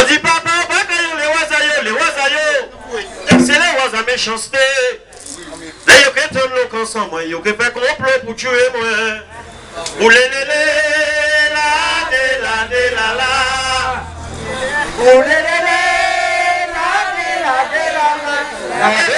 dit papa, les wasayo, c'est les wasa méchanceté. Là, il y a que tout le monde ensemble, il y a que faire complot pour tuer moi. Ou les la de la la. Ou les la de la la